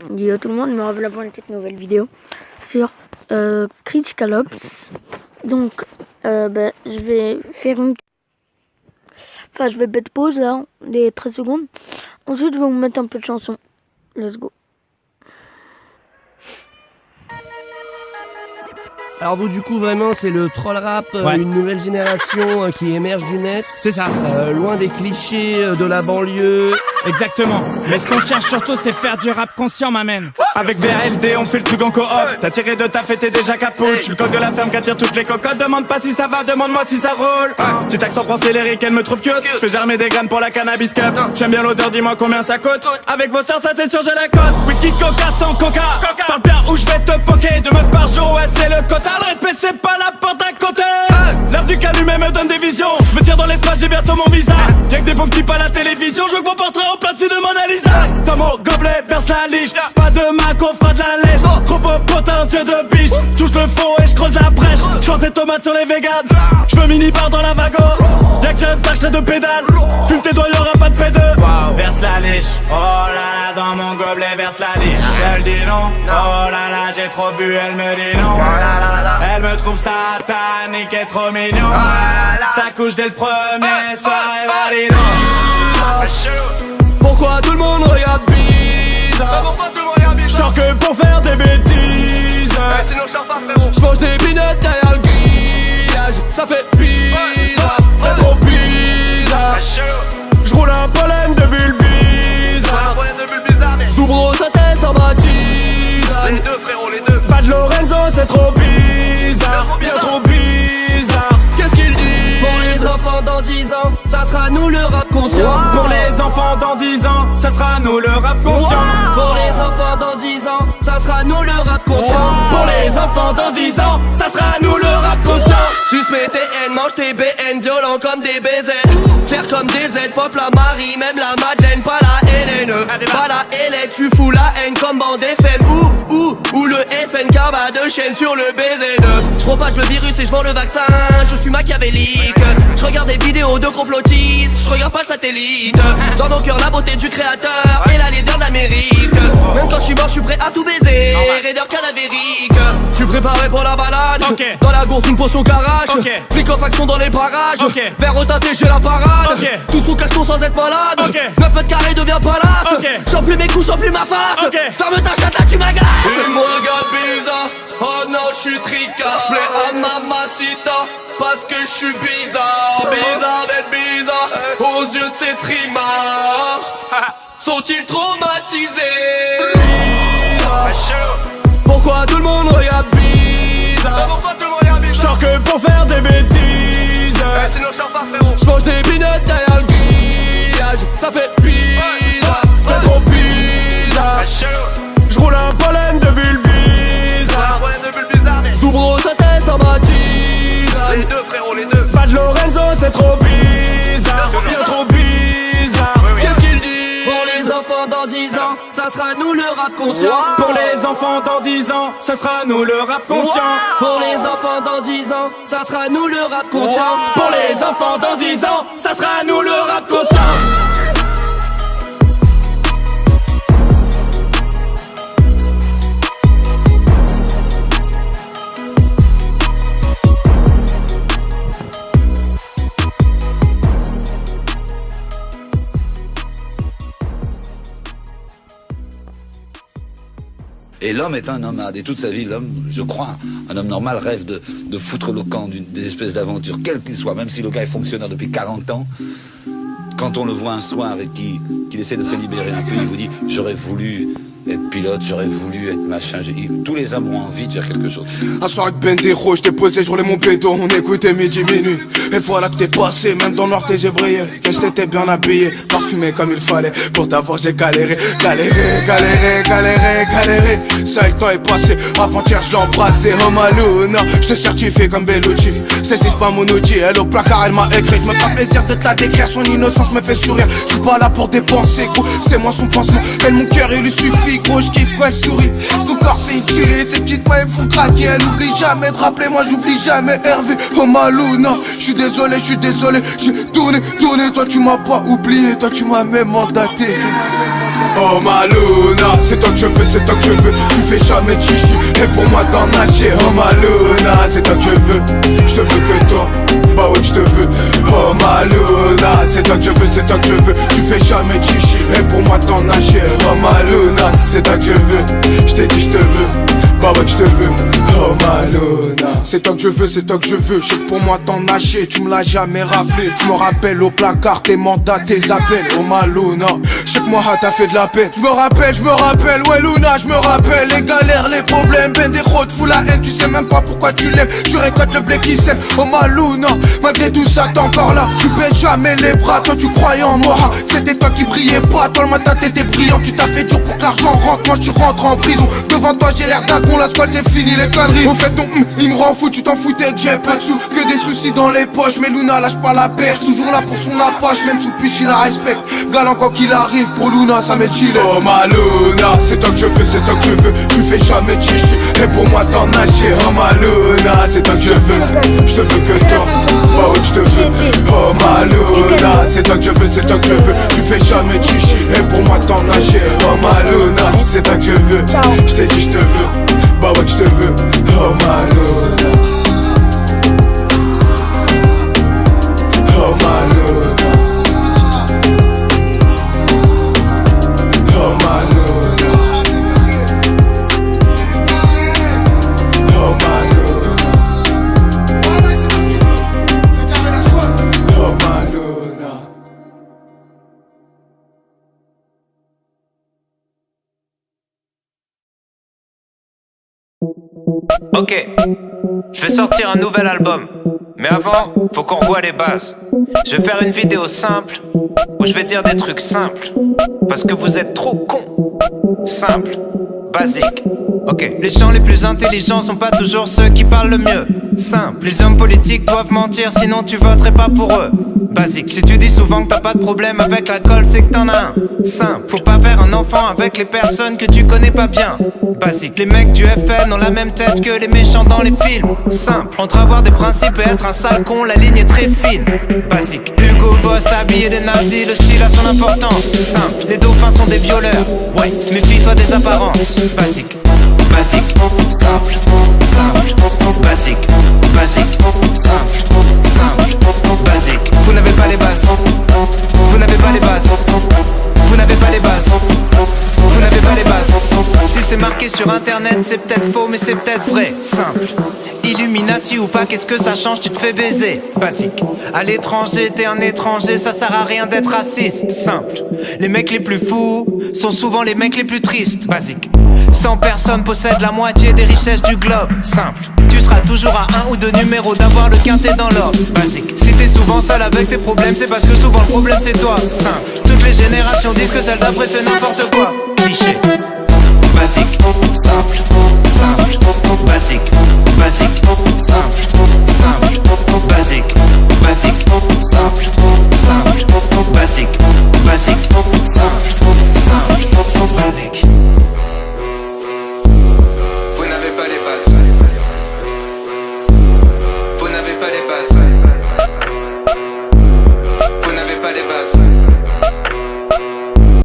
Yo tout le monde, me revoilà pour une petite nouvelle vidéo sur Critical Ops. Donc je vais faire une... Enfin je vais mettre pause là, les 13 secondes. Ensuite je vais vous mettre un peu de chanson. Let's go. Alors vous du coup vraiment c'est le troll rap, une nouvelle génération qui émerge du net. C'est ça. Loin des clichés de la banlieue. Exactement. Mais ce qu'on cherche surtout c'est faire du rap conscient, ma man. Avec VALD on fait le truc en coop. T'as tiré de ta fête, t'es déjà capote. Je suis le code de la ferme qui attire toutes les cocottes. Demande pas si ça va, demande-moi si ça roule. Petit accent français lyrique, elle me trouve cute. Je fais germer des graines pour la cannabis cup. J'aime bien l'odeur, dis-moi combien ça coûte. Avec vos sœurs ça c'est sûr j'ai la cote. Whisky coca sans coca. Parle bien ou je vais te poker. 2 meufs par jour, ouais c'est le quota. Le respect c'est pas la porte à côté. L'air du calumet me donne des visions. Je me tire dans l'espace, j'ai bientôt mon visa. Y'a que des pauvres types à la télévision. Je veux que mon portrait en place de Mona Lisa. Dans mon gobelet verse la liche. Pas de Mac, on fera de la lèche. Trop beau potin, yeux de biche. Touche le fond et je creuse la brèche. J'lance des tomates sur les véganes. J'veux mini-bar dans la vago. Y'a que j'ai un stash, j'ai 2 pédales. Fume tes doigts, y'aura pas de P2. Verse la liche. Oh là là, dans mon gobelet verse la liche. Elle dit non. Oh là là, j'ai trop bu, elle me dit non. Elle me trouve satanique et trop mignon. Ça couche dès le premier soir et valide. Pourquoi tout le monde regarde bizarre? J'sors que pour faire des bêtises. J'mange des peanuts derrière le grillage. Ça fait bizarre, c'est trop bizarre. J'roule un pollen de bulles bizarres. Soubro sa tête dans ma tisane. Fad Lorenzo c'est trop bizarre, bien trop bizarre. Qu'est-ce qu'il dit? Pour les enfants dans 10 ans, ça sera nous le rap conscient. Pour les enfants dans 10 ans, ça sera nous le rap conscient. Pour les enfants dans 10 ans, ça sera nous le rap conscient. Pour les enfants dans 10 ans, ça sera nous le rap conscient. Suce mes TN, mange tes BN, violent comme des baisers. Faire comme des Z, pop la Marie, même la Madeleine, pas la Hélène. Pas la Hélène, tu fous la haine comme bande FM. Ou le FNK va de chaîne sur le BZN. J'propage le virus et j'vends le vaccin, je suis machiavélique. J'regarde des vidéos de complotistes, j'regarde pas le satellite. Dans nos cœurs la beauté du créateur et la laideur de l'Amérique. Même quand je suis mort, je suis prêt à tout baiser, raideur cadavérique. Je suis préparé pour la balade, dans la gourde une potion garage. Flic en faction dans les parages, verre au tâté j'ai la parade. Tout sous cachon sans être malade, 9 mètres carrés devient palace. J'en plus mes couches, j'en plus ma face. Ferme ta chatte là tu m'agaces. Il me regarde bizarre, oh non je suis tricard. J'plais à mamacita parce que je suis bizarre. Bizarre d'être bizarre aux yeux de ces trimards. Sont-ils traumatisés? Pourquoi tout le monde regarde bizarre? J'sors que pour faire des bêtises. J'mange des peanuts derrière le grillage. Ça fait bizarre, c'est trop bizarre. J'roule un pollen de bulles bizarres. Soubro sa tête dans ma tisane. Les deux frérots, les deux. Fad Lorenzo c'est trop bizarre, bien trop bizarre. Qu'est-ce qu'il dit? Pour les enfants dans 10 ans, ça sera nous le rap conscient. Pour les enfants dans 10 ans, ça sera nous le rap conscient. Pour les enfants dans 10 ans, ça sera nous le rap conscient. Pour les enfants dans 10 ans, ça sera nous le rap conscient. Et l'homme est un nomade, et toute sa vie, l'homme, je crois, un homme normal rêve de foutre le camp des espèces d'aventures, quel qu'il soit, même si le gars est fonctionnaire depuis 40 ans. Quand on le voit un soir et qu'il essaie de se libérer un peu, il vous dit « j'aurais voulu être pilote, j'aurais voulu être machin ». Tous les hommes ont envie de faire quelque chose. Un soir avec Bendero, j't'ai posé, j'roulais mon pédo, on écoutait midi minuit. Et voilà que t'es passé, même dans le noir t'es j'ai brillé. Qu'est-ce que t'étais bien habillé, parfumé comme il fallait. Pour t'avoir j'ai galéré. Ça le temps est passé, avant-hier je l'ai embrassé. Oh Maluna, j'te certifie comme Bellucci. C'est pas mon outil, elle au placard elle m'a écrit. J'me fais plaisir de te la décrire, son innocence me fait sourire. J'suis pas là pour dépenser gros, c'est moi son pansement. Elle mon cœur il lui suffit gros, j'kiffe quand elle sourit. Son corps c'est une tuerie, ses petites mains elles font craquer. Elle oublie jamais de rappeler, moi j'oublie jamais Hervé. Oh Maluna, j'suis désolé, j'ai tourné, toi tu m'as pas oublié, toi tu m'as même mandaté. Oh ma Luna, c'est toi que je veux, c'est toi que je veux. Tu fais jamais chichi, et pour moi t'en nager. Oh ma Luna, c'est toi que je veux. Je te veux que toi, bah ouais que je te veux. Oh ma Luna, c'est toi que je veux, c'est toi que je veux. Tu fais jamais chichi, et pour moi t'en nager. Oh ma Luna, c'est toi que je veux. Je t'ai dit je te veux, bah ouais que je te veux. Oh ma Luna, c'est toi que je veux, c'est toi que je veux. Je sais que pour moi t'en nager, tu me l'as jamais rappelé. Je me rappelle au placard tes mandats, tes appels. Oh ma Luna, je sais que moi t'as fait de la peine. Je me rappelle, ouais Luna, je me rappelle. Les galères, les problèmes, ben des routes, fous la haine. Tu sais même pas pourquoi tu l'aimes, tu récoltes le blé qui sème. Oh ma Luna, malgré tout ça t'es encore là. Tu baisses jamais les bras, toi tu croyais en moi. C'était toi qui brillais pas, toi le matin t'étais brillant. Tu t'as fait dur pour que l'argent rentre, moi tu rentres en prison. Devant toi j'ai l'air d'un con, la squale c'est fini les conneries. Au fait ton il me rend fou, tu t'en foutais que j'ai pas de sous. Que des soucis dans les poches, mais Luna lâche pas la perche. Toujours là pour son apache, même sous piche il la respecte. Galant quand qu'il arrive, pour Luna ça m'est chillé. Oh ma Luna, c'est toi que je veux, c'est toi que je veux. Tu fais jamais chichi, et pour moi t'en nager. Oh ma Luna, c'est toi que je veux. Je te veux que toi, bah ouais que je te veux. Oh ma Luna, c'est toi que je veux, c'est toi que je veux. Tu fais jamais chichi, et pour moi t'en nager. Oh ma Luna, c'est toi que je veux. Je t'ai dit je te veux, bah ouais que je te veux. Oh ma Luna, oh ma Luna, oh ma Luna, oh ma Luna, oh ma Luna. Ok, je vais sortir un nouvel album. Mais avant, faut qu'on revoie les bases. Je vais faire une vidéo simple où je vais dire des trucs simples. Parce que vous êtes trop cons. Simple, basique. Ok, les gens les plus intelligents sont pas toujours ceux qui parlent le mieux. Simple, les hommes politiques doivent mentir, sinon tu voterais pas pour eux. Basique, si tu dis souvent que t'as pas de problème avec l'alcool, c'est que t'en as un. Simple, faut pas faire un enfant avec les personnes que tu connais pas bien. Basique, les mecs du FN ont la même tête que les méchants dans les films. Simple, entre avoir des principes et être un sale con, la ligne est très fine. Basique, Hugo Boss habillé des nazis, le style a son importance. Simple, les dauphins sont des violeurs. Ouais, méfie-toi des apparences. Basique, basique, simple, simple, basique, basique, simple, simple, basique. Vous n'avez pas les bases, vous n'avez pas les bases, vous n'avez pas les bases, vous n'avez pas les bases. Si c'est marqué sur internet, c'est peut-être faux, mais c'est peut-être vrai. Simple, Illuminati ou pas, qu'est-ce que ça change, tu te fais baiser. Basique, à l'étranger, t'es un étranger, ça sert à rien d'être raciste. Simple, les mecs les plus fous sont souvent les mecs les plus tristes. Basique, 100 personnes possèdent la moitié des richesses du globe. Simple, tu seras toujours à 1 ou 2 numéros d'avoir le quintet dans l'ordre. Basique, si t'es souvent seul avec tes problèmes, c'est parce que souvent le problème c'est toi. Simple, toutes les générations disent que celle d'après fait n'importe quoi. Cliché, basique, simple,